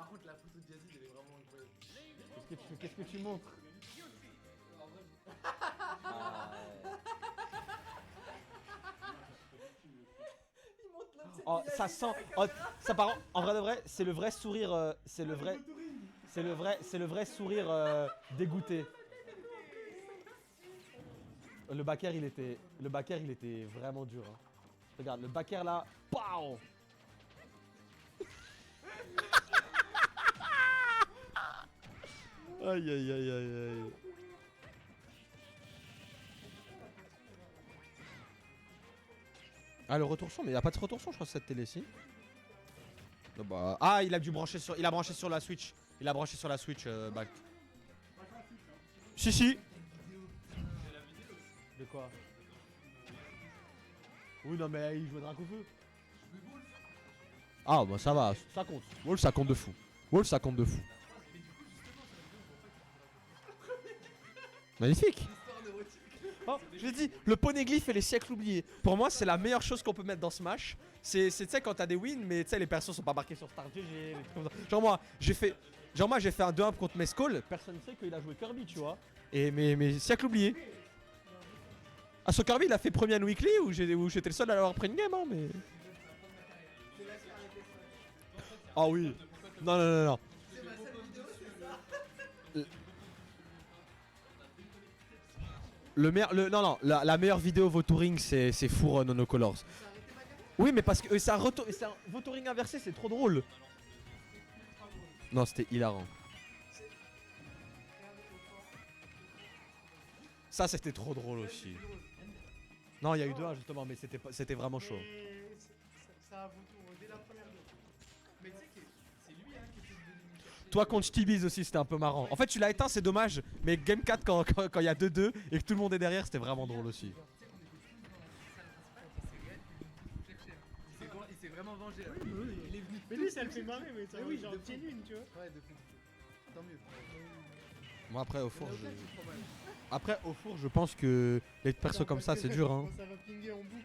Par contre, la photo de Yazid, elle est vraiment incroyable. Qu'est-ce que tu montres? En vrai, il monte l'autre, c'est Oh, Yazid ça à sent. la Oh, caméra. ça par en vrai de vrai, c'est le vrai sourire. C'est le vrai. C'est le vrai sourire dégoûté. Le backer il était vraiment dur. Hein. Regarde, le backer là, pow. Aïe aïe aïe aïe aïe. Ah le retour son, mais il y a pas de retour son je crois sur cette télé ci. Oh, bah... Ah il a branché sur la Switch. Il a branché sur la Switch back. Si. De quoi? Oui non mais il jouait Dracofeu. Ah bah ça va, ça compte. Wolf ça compte de fou. Magnifique. Histoire neurotique. Oh, je l'ai dit, le poneglyph et les siècles oubliés. Pour moi, c'est la meilleure chose qu'on peut mettre dans Smash. C'est tu sais quand t'as des wins, mais tu sais les persos sont pas marqués sur Star GG, des trucs comme ça. Genre moi, j'ai fait un 2-1 contre Mescall, personne ne sait qu'il a joué Kirby, tu vois. Et mes siècles oubliés. Ah, ce Kirby, il a fait premier en weekly où j'étais le seul à l'avoir pris une game, hein, mais. Ah oui. Non. C'est ma seule vidéo, c'est ça. La meilleure vidéo Votouring c'est Full Nono Colors. J'ai arrêté ma carrière. Oui mais parce que c'est un Votouring inversé, c'est trop drôle. Non c'était hilarant. Ça c'était trop drôle aussi. Non il y a eu 2-1 justement mais c'était vraiment chaud. Et ça a vautour dès la première game. Mais tu sais que c'est lui hein, qui était venu nous chercher. Toi contre Tibiz aussi c'était un peu marrant. En fait tu l'as éteint c'est dommage. Mais Game 4 quand il y a 2-2 et que tout le monde est derrière c'était vraiment drôle aussi. Tu sais qu'on était tous dans la salle principale et c'est Red qui est venu nous chercher. Il s'est vraiment vengé là. Il est venu. Mais lui, ça le fait marrer, mais ça Mais oui, genre de pieds fou. nus, tu vois. Ouais, de fou. Tant mieux. Moi après au Il y en four a je... aucun qui est trop mal. Après au four je pense que les persos comme ça c'est dur hein. Quand ça va pinguer en boucle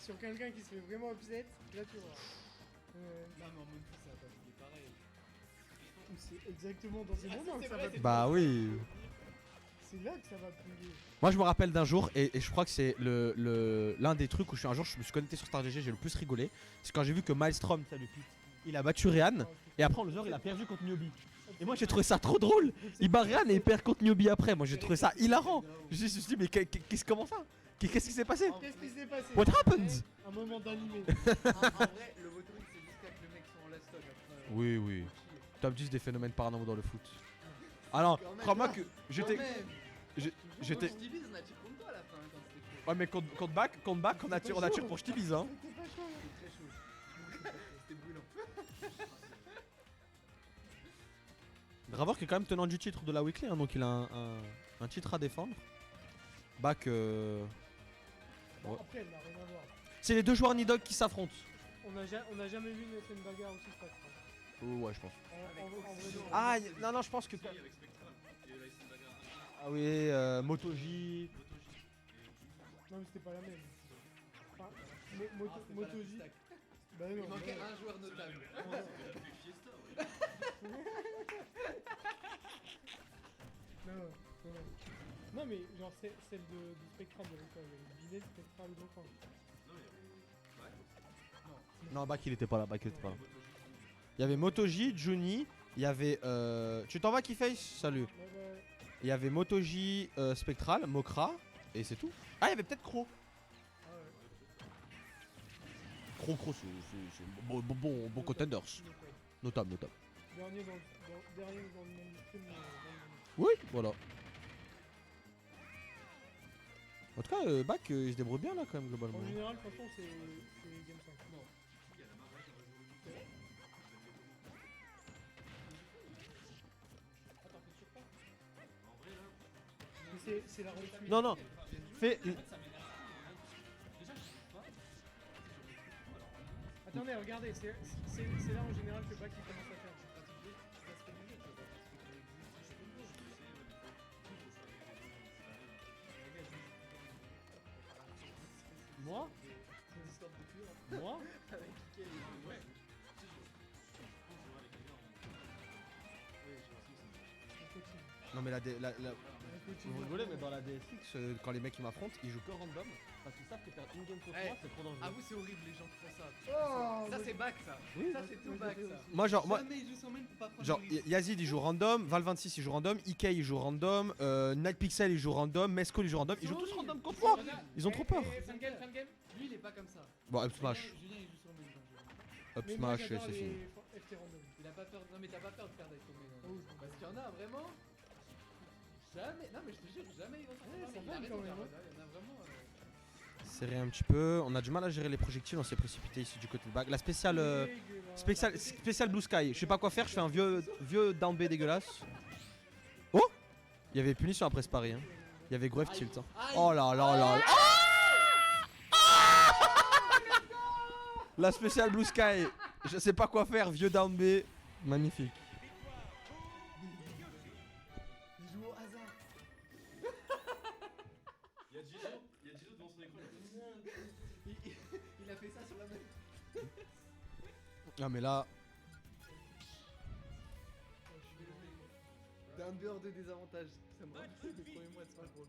sur quelqu'un qui se fait vraiment upset, là tu vois. Non, mais en mode fou, ça va pas finir pareil. C'est exactement dans ces moments que c'est ça vrai, va c'est Bah oui. C'est là que ça va pinguer. Moi je me rappelle d'un jour et je crois que c'est l'un des trucs où je me suis connecté sur StarGG, j'ai le plus rigolé. C'est quand j'ai vu que Maelstrom, salut Pete, il a battu Ryan et après en le genre il a perdu contre Niobi. Et moi j'ai trouvé ça trop drôle. Il bat Ryan et il perd contre Niobi après. Moi j'ai trouvé ça hilarant. Je me suis dit mais comment ça? Qu'est-ce qui s'est passé? Qu'est-ce qui s'est passé? What happened? Un moment d'animé. En vrai, le Vautourine, c'est jusqu'à que les mecs sont en last stock après. Oui. Top 10 des phénomènes paranormaux dans le foot. Ah non, crois-moi que j'étais. J'étais. Je divise, on a tiré contre toi à la fin quand c'était chaud. Ouais mais contre back on a tiré pour Ch'tibiz hein. C'était pas chaud. C'était très chaud. C'était brûlant. Dravor qui est quand même tenant du titre de la weekly hein, donc il a un titre à défendre. Back Bon, après, elle n'a rien à voir. c'est les deux joueurs Nidog qui s'affrontent. On a jamais vu une scène bagarre aussi fat. Ouais je pense. En vrai, non. Ah non je pense que. Ah oui Motoji. Non, mais c'était pas la même. Enfin, Motoji. Bah non. Il manquait un joueur notable. Non. Non, mais genre, celle de Spectral, il y avait quoi? Il y avait Binet, Spectral, Dauphin. Non Back il était pas là, Il y avait Motoji, Juni, il y avait tu t'en vas Keyface? Salut. Ouais. Il y avait Motoji, Spectral, Mokra et c'est tout. Ah il y avait peut-être Crow. Ah ouais. Crow c'est bon contenders. Notable. Dernier dans le même film. Oui, voilà. En tout cas, Back il se débrouille bien là quand même globalement. En général, franchement, c'est Game 5. Non. Attends, t'es sûr pas? Mais c'est la retenue. Non. Fais. Attendez, regardez, c'est là en général que Bach il commence à faire. Moi Moi Non mais Coaching, vous rigolez, mais dans la DSX, quand les mecs ils m'affrontent, ils jouent que random. Parce qu'ils savent que faire une game contre Eh, moi, c'est trop dangereux. Ah vous c'est horrible les gens qui font ça. Oh, Ça moi, c'est back ça. Oui. Ça c'est tout back ça. Moi genre, Jamais ils jouent sans main pour pas prendre genre le risque. Yazid il joue random, Val26 il joue random, IK il joue random, Nightpixel il joue random, Mesco il joue random, ils jouent tous random contre moi. Ils ont trop peur. Fan game, fan game. Lui il est pas comme ça. Bon, Up Smash. Julien il joue sans main. Up mais moi, Smash, j'adore c'est les fini. FT random. Il a pas peur. Non mais t'as pas peur de perdre avec ton main. Oh, je comprends. Parce qu'il y en a vraiment. Jamais. Non mais je te jure jamais ils vont s'en Ouais, ça sortir. va, Il a raison, quand même, Jarod, il y en a vraiment. Serré un petit peu, on a du mal à gérer les projectiles, on s'est précipité ici du côté de back. La spéciale, spéciale Blue Sky, je sais pas quoi faire, je fais un vieux down B dégueulasse. Oh, il y avait punition après ce pari, hein. Il y avait Grave Tilt. Hein. Oh là là là là. La spéciale Blue Sky, je sais pas quoi faire, vieux down B, magnifique. Il joue au hasard. Il y a Gizo devant son écran. Il a fait ça sur la main. Ah mais là, T'es un dehors de désavantage. Ça me rappelle les premiers mois de Smash Bros.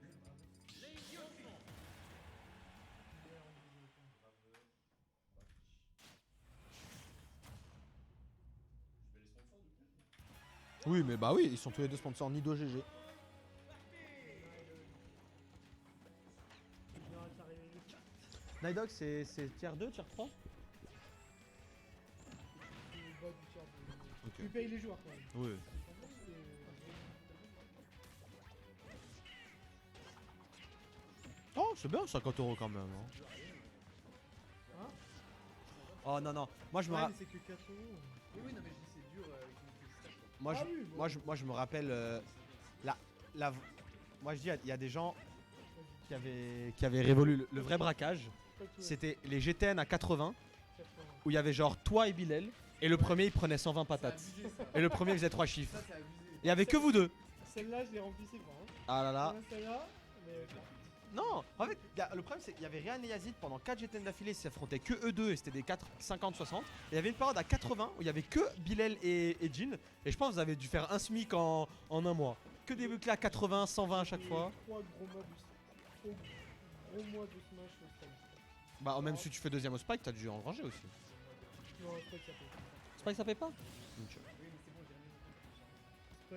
oui mais bah oui, ils sont tous les deux sponsors Nido GG. Nidog c'est tier 2, tier 3? Ok. Tu payes les joueurs quand même. Oui. Oh, c'est bien 50 € quand même. Hein. Hein? Oh non, non. Moi je me, Ouais, ra- mais c'est que 4 €. Oui, oui, non, mais je dis c'est dur avec une stack. moi, Ah je... oui, bon. moi je me rappelle. Moi je dis, il y a des gens qui avaient révolu le vrai braquage. C'était les GTN à 80 où il y avait genre toi et Bilal. Et le premier il prenait 120 C'est patates. abusé ça. Et le premier faisait 3 chiffres. Ça c'est abusé. Il y avait que vous deux. Celle-là, je l'ai remplissée pas. Hein. Ah là là. Celle-là, mais. Non, en fait, le problème c'est qu'il y avait Ryan et Yazid pendant 4 GTN d'affilée, ils s'affrontaient que eux deux et c'était des 4, 50, 60. Et il y avait une période à 80 où il y avait que Bilal et Jin. Et je pense que vous avez dû faire un SMIC en un mois. Que des boucles à 80, 120 à chaque fois. 3 gros mois de Smash au Spike. Bah, même si tu fais deuxième au Spike, t'as dû engranger aussi. Non, Spike ça paye pas. Spike ça paye pas? Oui, mais c'est bon, j'ai rien.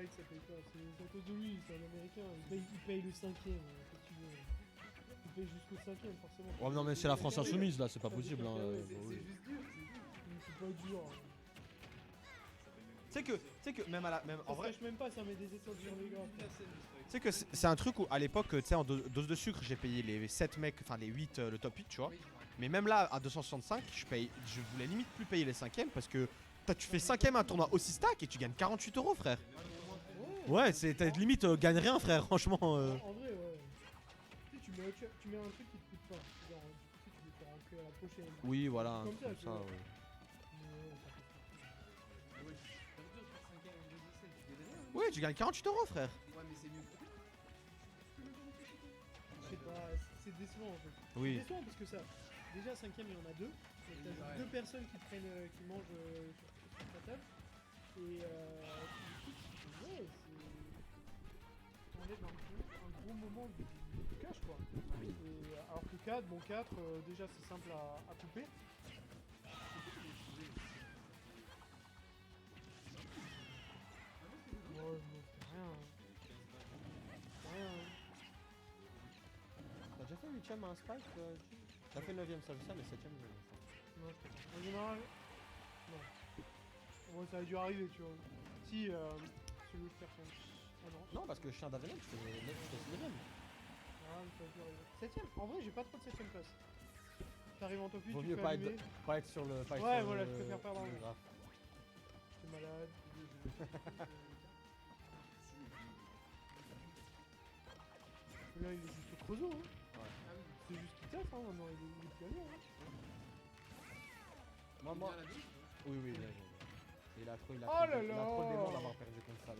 Spike ça paye pas. C'est à cause de lui, c'est un américain. Il paye le 5ème. Qu'est-ce que tu veux? Il paye jusqu'au 5ème, forcément. Oh non, mais c'est la France insoumise là, c'est pas possible. Hein. C'est juste dur, c'est dur. C'est pas dur. Tu sais que même à la. Même, en vrai, Je même pas, ça met des étoiles sur les gars. tu sais que c'est un truc où à l'époque, tu sais, en dose de sucre, j'ai payé les 7 mecs, enfin les 8, le top 8, tu vois. Oui, Mais même là, à 265, je voulais limite plus payer les 5ème parce que tu fais 5ème un tournoi aussi stack et tu gagnes 48 €, frère. Ouais, t'as limite gagne rien, frère, franchement. En vrai, ouais. Tu sais, tu mets un truc qui te coûte pas. Genre, tu sais, tu veux faire un que à la prochaine. Oui, voilà, un Comme truc ça, comme tu ça, vois. ouais. Mais ouais, ça coûte pas. Ouais, c'est dur de faire 5 avec 2 essais, tu gagnes rien. Ouais, tu gagnes 48 €, frère. Ouais, mais c'est mieux. Je sais pas, c'est décevant en fait. Oui. C'est décevant parce que ça. Déjà, 5ème, il y en a 2. Donc, t'as Ouais. 2 personnes qui prennent, qui mangent sur ta table. Et ouais, on est dans un gros moment de cash quoi. Et, alors que 4, bon 4, déjà c'est simple à couper. Ouais, mais c'est rien. C'est rien. T'as déjà fait 8ème à un Spike? T'as fait 9ème, ça, mais 7ème, Non, je pense pas. En général, non. Bon, ça a dû arriver, tu vois. Si, celui où je perds son. Ah non. Non, parce que chien d'Avenel, tu fais 9ème. Ah, mais ça a dû arriver. 7ème. En vrai, j'ai pas trop de 7ème place. T'arrives en top 8, Vaut tu mieux fais pas allumer. pas être sur le. Pas être Ouais, sur voilà, le- je préfère perdre en le vrai. graphe. J'étais malade. Là, il est juste au creusot, hein. Ah oui. C'est juste qu'il taffe, hein. Maintenant, il est plus gagnant, hein. Moi, Il moi. vient à la vie. Oui, oui, là, il a trop, il a Oh trop, là il a là. trop de démons d'avoir perdu contre ça.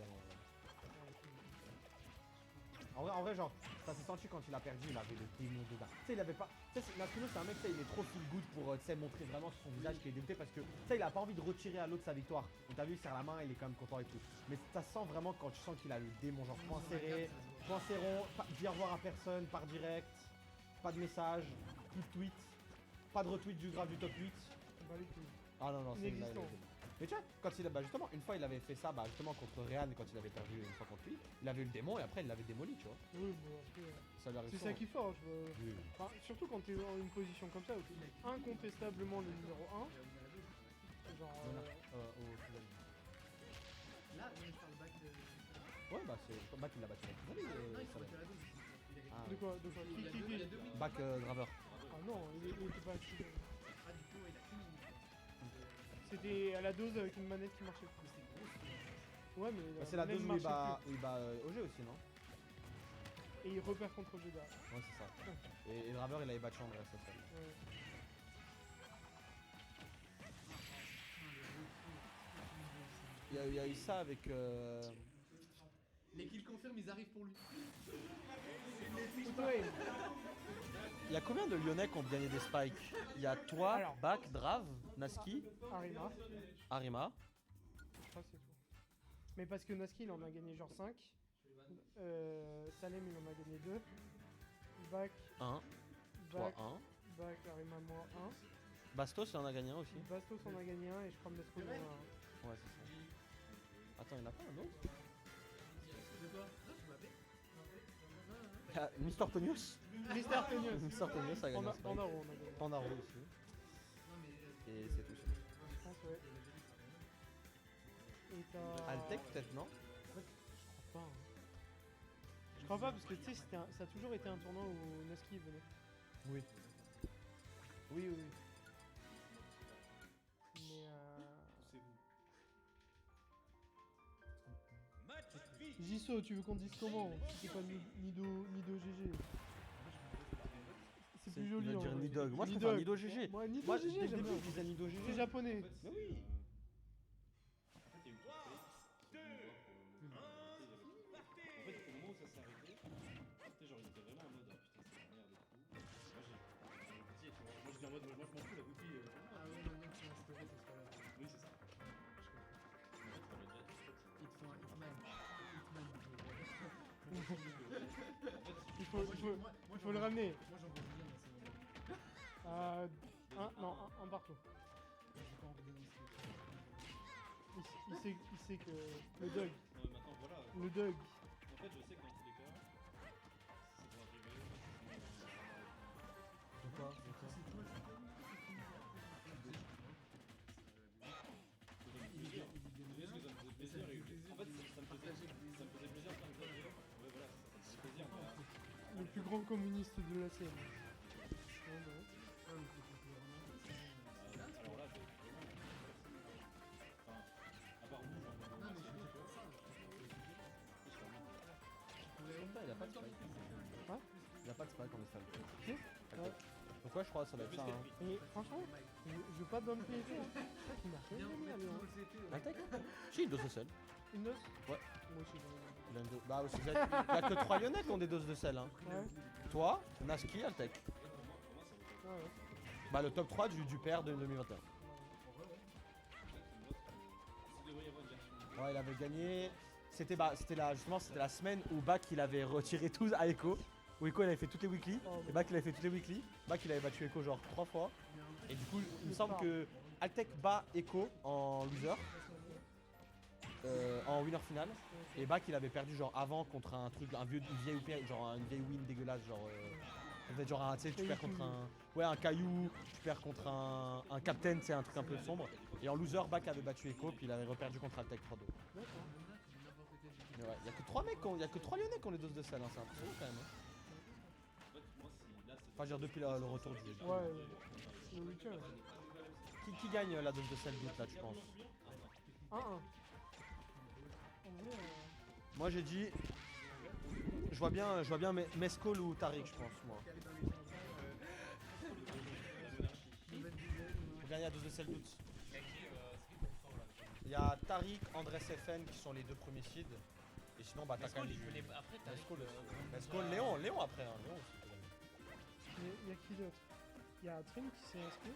En vrai, genre, Ça s'est senti quand il a perdu, il avait le démon dedans. Tu sais, il avait pas. Tu sais, Nakuno, c'est un mec, tu sais, il est trop feel good pour tu sais, montrer vraiment sur son visage qu'il est dégoûté parce que tu sais, il a pas envie de retirer à l'autre sa victoire. Donc t'as vu, il serre la main, il est quand même content et tout. Mais ça sent vraiment quand tu sens qu'il a le démon, genre point serré, point serré, dis au revoir à personne, par direct, pas de message, plus de tweet, pas de retweet du grave du top 8. Bah, les couilles. Ah non, non, c'est Inexistant. Mais tu vois, quand il a, bah justement, une fois il avait fait ça, bah justement contre Rehan quand il avait perdu une fois contre lui, il avait eu le démon et après il l'avait démoli, tu vois. Oui, bon, après, Ça lui arrive c'est souvent. ça qui forge. Oui. Enfin, surtout quand t'es dans une position comme ça où t'es incontestablement le numéro 1. Genre. Au final. Là, on est sur le bac de. Ouais, bah c'est. Bac il l'a battu. Non, il faut battre la double. Il a gagné. Ah, De quoi? De quoi? Il y a deux- il y a deux wins. Bac Graver. Ah non, il était pas actif. Ah, du coup, il a qu'une. C'était à la dose avec une manette qui marchait. Mais c'est gros, Ouais, mais. Bah, c'est la manette dose où il marchait bat OG aussi, non? plus. Et il repère contre le derrière. Ouais, c'est ça. Et Graver il avait battu André, ça seul. Ouais. Il y a eu ça avec. Les kills confirment, ils arrivent pour lui. Il y a combien de Lyonnais qui ont gagné des spikes? Il y a toi, Alors. Bak, Drav, Naski, Arima, Arima. je crois que c'est tout. Mais parce que Naski il en a gagné genre 5. Salem il en a gagné 2. Bak, 1, toi Bak, 1. Bak, Arima moi Bastos il en a gagné un aussi. 1. Bastos en a gagné 1 et je crois Mesco en a un. Ouais, c'est ça. Attends, il y en a pas un autre? De quoi? Non, tu m'as appelé? Il y a Mister Tonius. Mister Tenius. Mister Tonius a gagné un spike. Pandaro on a gagné. Pandaro aussi. Non, mais. Et c'est tout. Je pense ouais. Et t'as. Altec peut-être, non? Je crois pas. Hein. Je crois pas parce que tu sais ça a toujours été un tournoi où Naski venait. Oui. Oui oui. Mais Jiso, tu veux qu'on dise comment? C'est pas Nido GG. C'est plus joli. Il va en dire vrai. Nidog. Moi je Nidog. préfère Nido GG. Moi Nido Moi, GG dès le j'aime début, bien. je disais Nido GG. C'est japonais. Mais oui. En fait, il y a eu En fait, au moment où ça s'est arrêté, tu sais, genre, il était vraiment en mode, ah, putain, c'est la merde et tout. Moi, j'ai tu vois. Moi, je dis en mode, moi, je m'en fous, la boutique. Ah ouais, maintenant que tu m'as instauré, c'est pas grave. Oui, c'est ça. Mais en fait, on l'a déjà dit, Ils te font un hitman. Hitman. Il faut le ramener. Moi, j'en veux bien dans ces moments. Non, un partout. J'ai pas envie de dénoncer. Il sait que le Doug. Non, mais maintenant, voilà. Le Doug. En fait, je sais que dans tous les cas, ça va arriver. De quoi? Juste que ça me faisait plaisir. En fait, ça me faisait plaisir plein de fois. Ouais, voilà, ça faisait plaisir. Le plus grand communiste de la scène. Alors là, c'est vraiment. Enfin, à part nous, genre. Non, mais je veux dire ça. Putain, il a pas de spike. Quoi? Il a pas de spike en Estelle. Si Ouais. Donc ouais, je crois que ça va être ça. Hein. Et franchement, je veux pas bumper et tout. Hein. Il m'a rien donné à lui. Hein. Altec? Si, une dose de sel. Une dose? Ouais. Moi aussi, j'en ai Il a une dose- Bah, il y a que 3 Lyonnais qui ont des doses de sel. Hein. une. Ouais. Toi, Naski, Altec. Ouais, ouais. Bah, le top 3 du PR de 2021. Ouais, il avait gagné. C'était justement c'était la semaine où Bak il avait retiré tous à Echo. Où Echo il avait fait toutes les weekly. Et Bak il avait fait toutes les weekly. Bak il avait battu Echo genre 3 fois. Et du coup, il me semble que Altec bat Echo en loser. En winner final. Et Bak il avait perdu genre avant contre un truc, une vieille OP, genre une vieille win dégueulasse. Genre, en fait, genre tu sais, tu perds contre un caillou, tu perds contre un captain, c'est un truc un peu sombre. Et en loser, Bak avait battu Echo, puis il avait reperdu contre Altec 3-2. D'accord. Mais ouais, y a que 3 mecs, y a que 3 Lyonnais qui ont les doses de sel, hein, c'est impressionnant quand même. Hein. Enfin, je veux dire, depuis le retour du jeu. Ouais, le week-end. Qui gagne la dose de sel doute là, tu penses? 1-1. En vrai, Moi j'ai dit. Je vois bien Mescol ou Tariq, je pense, moi. Pour gagner la dose de sel doute. Il y a Tariq, Andrés FN qui sont les deux premiers seeds. Et sinon, bah, t'as Mais quand même Skull, il peut du. les. Après, t'as. Mais Skull, Greninja- Skull, Léon après, hein. Léon aussi. Mais il y a qui d'autre? Il y a Trim qui s'est inscrit.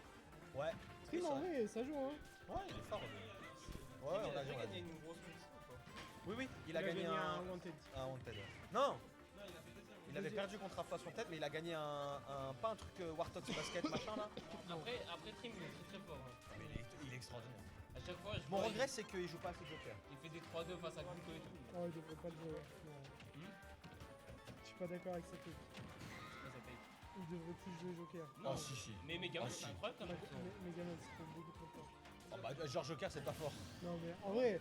Ouais. Trim en vrai, ça joue hein. Ouais, il est fort. lui. Ouais, on a joué. gagné une grosse mission ou pas? Oui, oui, il a gagné un Wanted. Wanted. Non, il avait perdu contre Affluence Wanted, mais il a gagné pas un truc Warthog Basket machin là. Après Trim, il est très très fort. hein. Mais il est extraordinaire. À chaque fois, je Mon vois, regret, c'est qu'il joue pas assez Joker. il fait des 3-2 face à Gunko et tout. Oh, il devrait pas le jouer. Non. Je suis pas d'accord avec cette truc. Ça paye. Il devrait plus jouer Joker. Non, si. mais Megaman, Ah, c'est si. incroyable quand même. Megaman, c'est trop beaucoup trop fort. Oh, bah, genre Joker, c'est pas fort. Non, mais en vrai.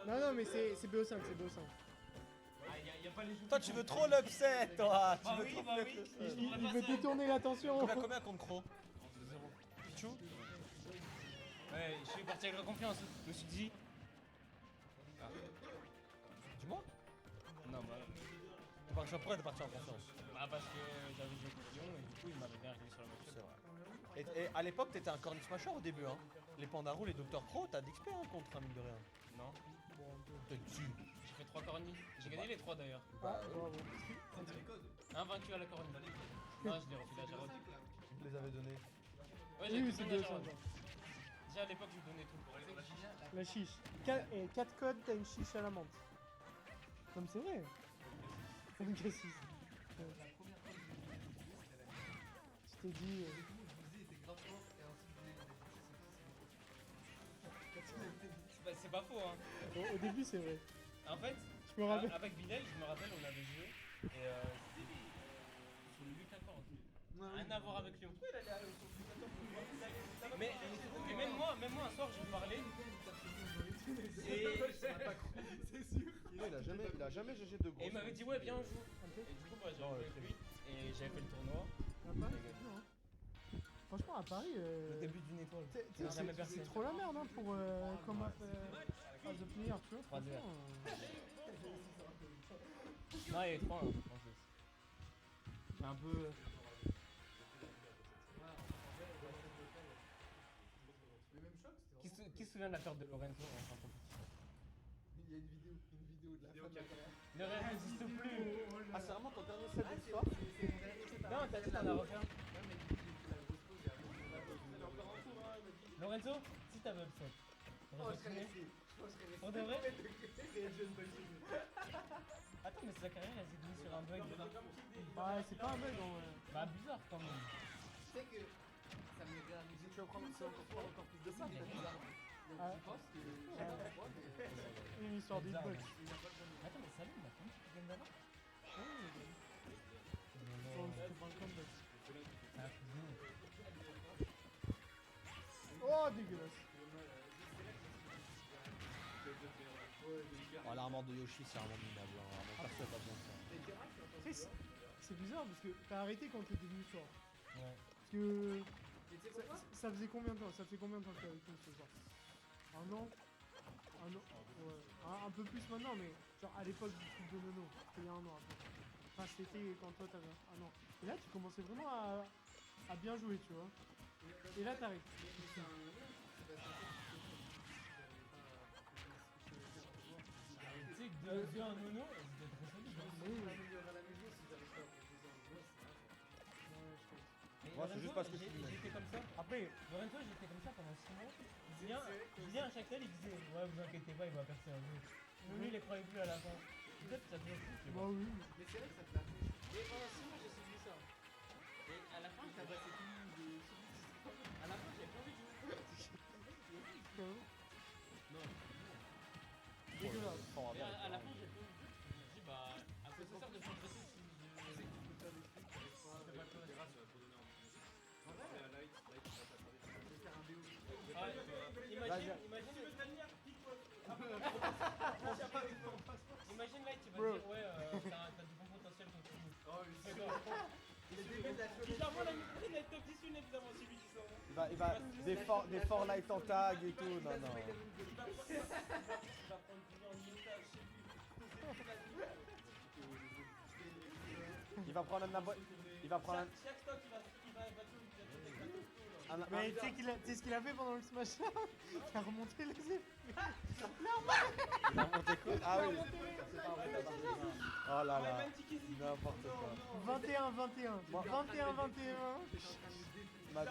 Non, mais c'est BO5, c'est BO5. Ah, y a pas les jeux. Toi, tu veux trop l'upset, toi. Tu Bah veux oui, trop bah faire oui. l'upset. Il veut détourner l'attention. Combien contre Cro Pichu Ouais, je suis parti avec la confiance. Je me suis dit. Dis-moi. Non, bah. Pourquoi t'es parti en confiance? Bah, parce que j'avais joué contre Lyon et du coup, il m'avait bien réglé sur la C'est voiture. vrai. Et à l'époque, t'étais un cornish smasher au début, hein. Les Pandarou, les Dr Pro, t'as d'XP hein, contre un mine de rien. Non, Bon, un peu. T'es dessus. j'ai fait 3 cornis. J'ai gagné les 3 d'ailleurs. Ah, bravo. Invaincu à la corne. Non, je l'ai refilé à Jarod. Je les avais donnés. Ouais, Oui, j'ai c'est tout donné à BO5. Jarod. Déjà à l'époque, je lui donnais tout. La chiche. 4 codes, t'as une chiche à la menthe. Comme c'est vrai. Comme Cassis. Tu t'es dit. C'est pas faux, hein. Au début, c'est vrai. En fait, Je me rappelle. avec Binel, je me rappelle, on avait joué. Et c'était sur le Lucas Cord. Rien à voir avec Lyon. Mais même moi, un soir, je lui parlais. Il a jamais GG de Et il m'avait dit, ouais, viens, on joue. Et du coup, bah, j'ai joué avec lui. Et j'avais fait le tournoi. À Paris, non, hein. Franchement, à Paris, Le début d'une étoile. Jamais percé. c'est trop la merde hein, pour comme as the player, tu vois. 3-2. franchement, Non, il y avait 3 en plus. C'est un peu. Qui se souvient de la perte de Lorenzo en compétition? Il y a une vidéo de la fin de la carrière. Lorenzo n'existe plus. Ah, c'est vraiment ton dernier set de l'histoire? Non, t'as dit t'en as refait un. Lorenzo, si t'avais upset, t'aurais continué. Pour de vrai? Attends, mais sa carrière elle s'est finie sur un bug. Ouais, c'est pas un bug en vrai. Bah, bizarre quand même. Tu sais que ça m'est bien amusé. Tu vas prendre encore plus de ça, C'est peut-être. bizarre. Ah, Je pense que. une histoire Bizarre, d'Xbox. Attends, mais Salim, il a combien de games d'avant? Oh, c'était pas un comeback. Ah, putain. Oh, dégueulasse. Oh, l'armure de Yoshi, c'est vraiment minable. Hein. Personne n'a pas besoin de ça. C'est bizarre parce que t'as arrêté quand t'étais venu soir. Ouais. Parce que. Ça faisait combien de temps? Ça fait combien de temps que t'es avec nous ce soir? Un an? Un an? Ouais. Un peu plus maintenant, mais genre à l'époque du truc de Nono. C'était il y a un an après. Enfin, c'était quand toi t'avais un an. Et là, tu commençais vraiment à bien jouer, tu vois. Et là, t'arrêtes. Tu sais que de un nono, c'était très solide. Moi, c'est juste parce que j'étais comme ça. Après, Lorenzo, j'étais comme ça pendant 6 mois. Il vient à chaque tel, il disait ouais, vous inquiétez pas, il va percer un jour. Lui, il les croyait plus à la fin. Peut-être que ça devient fou, tu bah vois. oui. Mais c'est vrai que ça te l'a fait. Et pendant 6 mois, j'ai suivi ça. Et à la fin, t'as passé tout de. À la fin, j'avais pas envie de jouer. Quand même. Dégueulasse. Et à la fin, j'ai pas envie de jouer. Je me suis dit, bah, à quoi ça sert de progresser si je. Imagine là, tu vas Bro. dire ouais, t'as du bon potentiel contre nous. Oh, mais c'est D'accord. Bizarrement, la micro, il est top 10 une évidemment, celui qui sort. Il va des forts light en tag et tout. Non, non. Il va prendre du en militage chez lui. Il va prendre un abo- Il va prendre un. Chaque stock, il va tout lui dire. Mais tu sais ce qu'il a fait pendant le smash là? Il a remonté les effets. Il a monté quoi? Ah oui. Oh là là. N'importe quoi. 21-21. 21-21. Ma-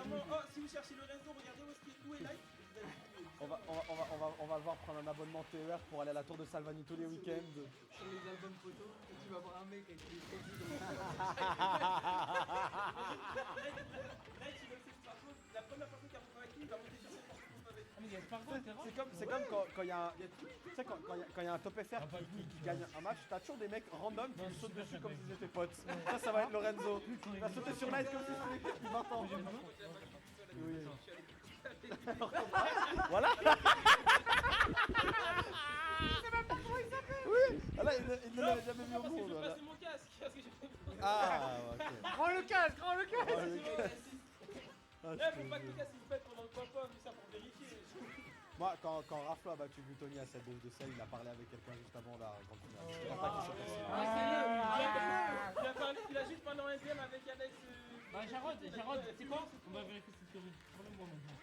si vous cherchez Lorenzo, regardez où est Light. On va le voir prendre un abonnement TER pour aller à la tour de Salvani tous les week-ends. Sur les albums photos, et tu vas voir un mec avec des produits dans Light, il le fait par contre. La première personne qui a convaincu, il va monter sur cette porte avec. Ah, mais il y a Spargo, c'est rare. C'est comme quand il y a un. Tu sais, quand il y a un top FR qui gagne un match, t'as toujours des mecs random qui lui sautent dessus comme s'ils étaient potes. Ça va être Lorenzo. Il va sauter sur Light comme si c'était depuis 20 ans. Oui. Voilà. Oui. Ah là, il ne l'avait jamais vu au monde. Je Voilà. passe mon casque. Parce que j'ai fait. Ah, ok. Prends le casque, prends le casque. Oh, le gars. Ah, Eh, je faut te pas que le jure. casque il se pète pendant le papa, mais ça pour vérifier. Moi, quand Raflo a battu Buitoni à cette de sel, il a parlé avec quelqu'un juste avant la grande finale. Je pense pas qu'il s'est passé. Il a juste pendant un game avec Alex. Bah Jarod, c'est quoi? On va vérifier cette théorie. Prends-le-moi maintenant.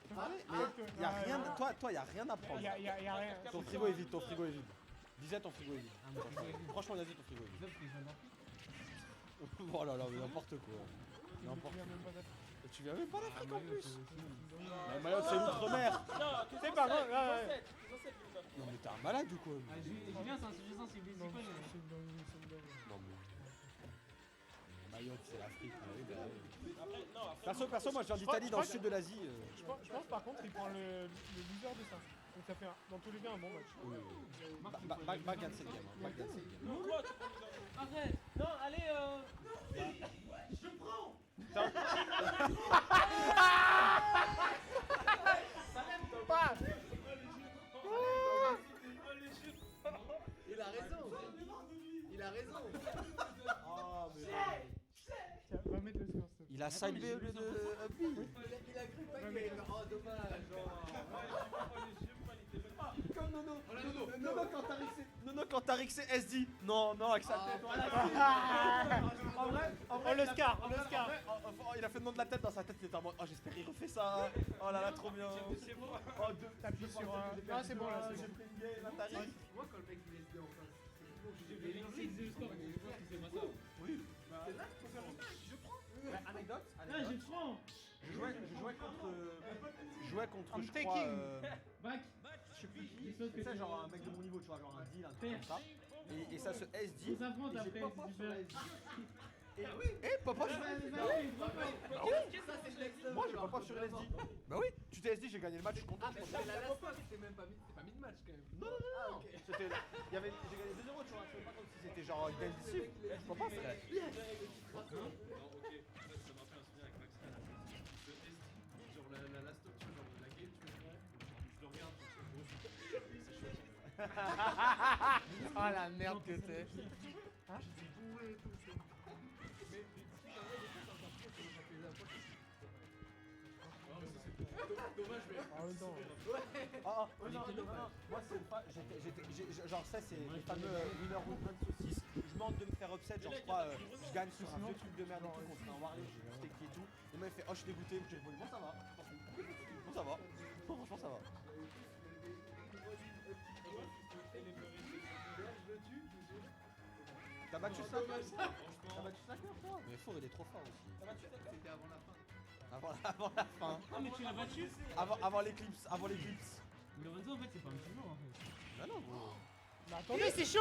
Y a rien, toi, y a rien à prendre. Y a rien. Ton frigo est vide, ton frigo est vide. Disais ton frigo est vide. Franchement, vas-y, ton frigo est vide. Oh là là, mais n'importe quoi. N'importe quoi. Tu viens même pas d'Afrique en plus. Mais Mayotte, c'est l'outre-mer. Non, tu C'est pas grave, ouais. Non, mais t'es un malade ou quoi? Julien, c'est un sujet sensible. C'est quoi Non, mais. Mayotte, c'est l'Afrique. Bah oui, bah oui. Après, Perso, moi je viens d'Italie, dans le sud de l'Asie. Je pense par contre il prend le loser de ça. Donc ça fait dans tous les cas un bon match. Bac gagne cette game. Bac gagne cette game. Pourquoi tu prends les Arrête. Non, allez, Il a raison. Il a raison. Ah, mais. Tiens, va mettre le score s'il te plaît. Il a side B au lieu de up B. Il a cru pas qu'il allait faire. Oh, dommage. Comme Nono. Nono, quand t'as rixé SD. Non, avec sa tête. En vrai, le scar, en vrai, il a fait le nom de la tête dans sa tête. C'était en mode, oh, j'espère qu'il refait ça. Oh là là, trop bien. Oh, deux. T'appuies sur un. Ah, c'est bon là, c'est J'ai bon. pris une game, là, t'as rixé. Moi, quand le mec il laisse deux en face, c'est bon, j'ai il a exigé le score, mais je pense que c'est moi ça. Oui. C'est là qu'il faut faire le match, je prends. Anecdote. Ah, j'ai franc. Je jouais contre, I'm je crois, taking. Back. je sais plus qui. Tu sais, genre un mec de mon niveau, tu vois, genre un deal, un truc Père. comme ça. Et ça se SD. On s'affronte Et j'ai après, Papa c'est sur la super. SD. Et Papa sur la SD. Ça, c'est de l'extérieur. Moi, j'ai Papa sur la SD. Bah oui, tu t'es SD, j'ai gagné le match, je suis content. Ah, mais c'est la last fois, c'était même pas mid-match quand même. Non. C'était. J'ai gagné 2-0, tu vois. C'est pas comme si c'était genre une belle issue. Je peux pas faire. Non, ok. En fait, ça m'a fait un souvenir avec Max. Le SD, genre la last option, genre la game, tu le prends, je le regarde, c'est chouette. Ah la merde que t'es. J'étais bourré et tout. Mais si t'en as des fois, c'est encore pire, c'est quand tu les approches. Non, mais ça c'est dommage, mais. Ah oui, non. Non. Moi, c'est pas. Genre, ça, c'est les fameux winner woodman saucisses. Je demande de me faire upset. Genre, je crois, je gagne sur un vieux truc de merde et tout contre un Warley, j'ai juste écrit et tout. Et moi, il fait, oh, je suis dégoûté. J'ai répondu, bon, ça va. Bon, ça va. Bon, franchement, ça va. T'as battu ça? T'as battu ça toi? Mais Four, il est trop fort aussi. C'était avant la fin. Avant la fin. Ah, mais tu l'as battu? Avant l'éclipse. Lorenzo, en fait, c'est pas un petit joueur en fait. Bah non, gros. Mais attendez, c'est chaud.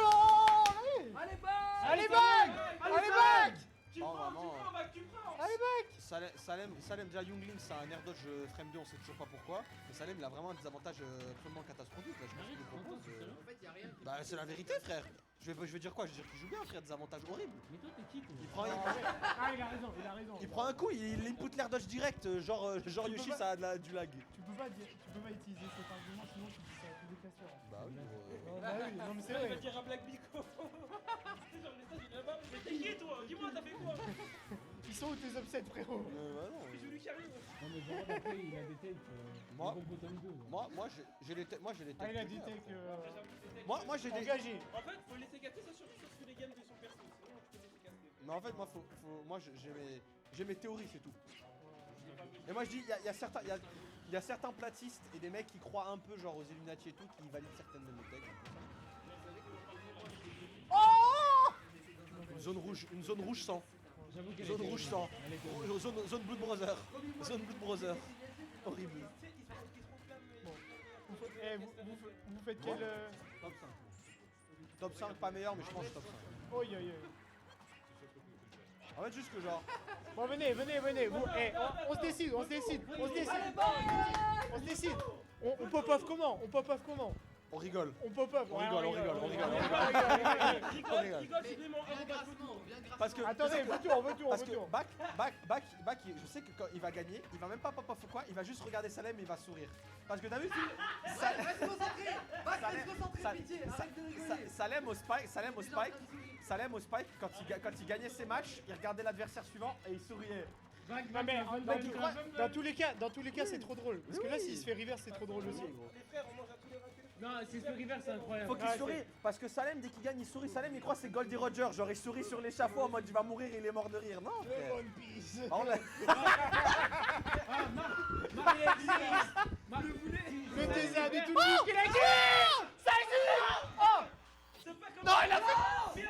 Allez, back! Allez back. Allez back. Tu Oh, prends, vraiment. tu prends. Allez back. Salem déjà Youngling, c'est un air dodge frame 2, on sait toujours pas pourquoi. Mais Salem, il a vraiment des avantages absolument catastrophiques. Là, je pense qu'il nous propose. En fait, y'a rien qui. Bah, c'est la vérité, frère. Je vais dire quoi? Je vais dire qu'il joue bien, frère, des avantages horribles. Mais toi, t'es qui toi? Il prend, Ah, il a raison. il prend un coup, il input l'air dodge direct, genre Yoshi, ça a du lag. Tu peux pas utiliser cet argument sinon tu dis ça à tous les casseurs. Bah oui, gros. Non, bah oui, non mais c'est Il va vrai. dire un Black Bico. C'est genre les stages, il est là-bas. Mais t'es qui toi? Dis-moi, t'as fait quoi? Ils sont où tes upsets frérot? Bah non. Tu joues Lucario. Non, mais Jarod, après, il a des takes. Moi- Comme Bottom 2. Moi, j'ai les techs. Ah il a dit tech Moi, j'ai des. engagé. En fait, faut laisser gâter ça sur les games de son perso. Sinon, tu peux laisser gâter. Mais en fait, moi, j'ai mes théories, c'est tout. Et moi je dis, il y a certains platistes et des mecs qui croient un peu genre aux Illuminati et tout, qui valident certaines de mes techs. Oh, une zone rouge sang. J'avoue qu'elle Zone était rouge horrible. sang. Elle était horrible. Zone Blood Brother. Zone Blood Brother. Horrible. Vous faites quel. Top 5. Top 5 pas meilleur mais je pense top 5. Oh, yo, yo. En fait juste que genre. Bon, venez. Vous, on se décide. On se décide. On pop-off comment? On rigole. On pop-up. On rigole. Rigole, supplément, Parce que. Attendez, retour. Parce que Bac, je sais que quand il va gagner, il va même pas pop off ou quoi, il va juste regarder Salem et il va sourire. Parce que t'as vu Salem au Spike, quand il gagnait ses matchs, il regardait l'adversaire suivant et il souriait. Non mais dans tous les cas c'est trop drôle. Parce que là s'il se fait reverse c'est trop drôle aussi. Non, c'est ce river, c'est incroyable. Faut qu'il sourie, parce que Salem dès qu'il gagne il sourit, Salem il croit que c'est Goldie Roger, genre il sourit sur l'échafaud en mode il va mourir, il est mort de rire. Non frère. One Piece. Ah, on l'a- Le désert de tout le monde qu'il a dit. Non il a fait.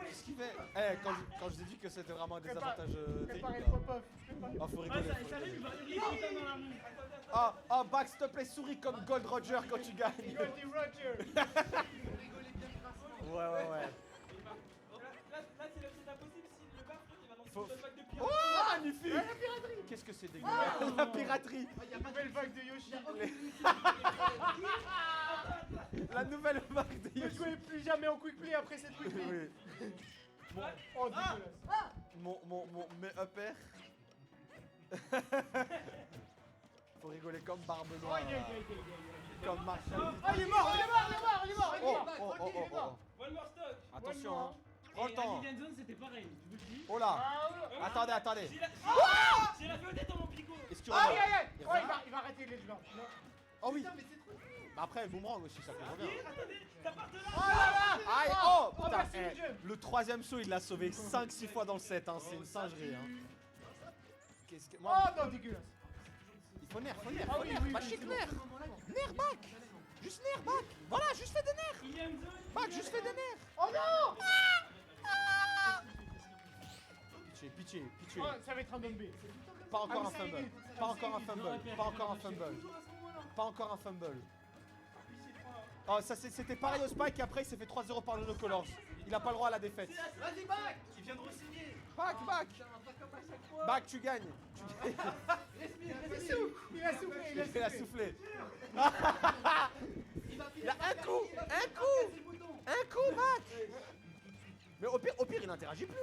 Qu'est-ce qu'il fait? Eh quand je vous ai dit que c'était vraiment un désavantage Préparez le terrible. pop-off. Ah faut Ah, rigoler. ça Faut arrive, rigoler. il va hurler tout le temps dans la rue. Ah Bax s'il te plaît souris comme Gold Roger quand tu gagnes. Goldie Roger. Ouais. Là, c'est le plus impossible si le bar il va lancer Faut- une vague de Oh pirates. magnifique. Qu'est-ce que c'est dégueulasse. La piraterie. Nouvelle vague de Yoshi. La nouvelle vague de Ne Yoshi. jouez plus jamais en quick play après cette quick play. Oui. Oh dégueulasse. Mes upper. Faut rigoler comme Barbe Noire. Comme Marshall. Ah il est mort. One more stock. Attention hein. Prends Et le la temps. Vivian Zone, c'était pareil, je vous le dis. Oh là. Attendez. J'ai la vedette dans mon bigot. Est-ce que Aïe. Oh il va arrêter les gens. Oh oui. Bah après le boomerang aussi ça fait trop bien. Attendez, ta part de là. Aïe oh putain. merci, Eh, le jeune. le troisième saut il l'a sauvé 5-6 fois dans le set hein. C'est une singerie hein. Qu'est-ce que. Moi, Oh non dégueulasse. il faut nerf. Ah oui. Magique nerf. Nerf back. Juste nerf back. Voilà juste fais des nerfs. William Zone. Back juste fais des nerfs. Oh non. Pitié. Oh, ça va être un dumbbell. Pas encore Ah, un mais ça y est, fumble. Pas encore un fumble. Oh, ça c'était pareil au Spike et après il s'est fait 3-0 par le No Colors. Il a pas le droit à la défaite. Vas-y, back. Il vient de re-signer. Back. Back, tu gagnes. Il a soufflé. Il a soufflé. Il a un coup, Back. Mais au pire, il n'interagit plus.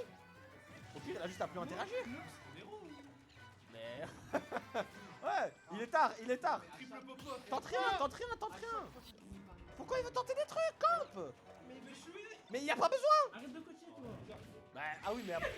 Au pire, il a juste à plus interagir. Mais... ouais, il est tard. Tente rien. Pourquoi il veut tenter des trucs, Camp? Mais il n'y a pas besoin. Arrête de coacher, toi. Bah, ah oui, mais après...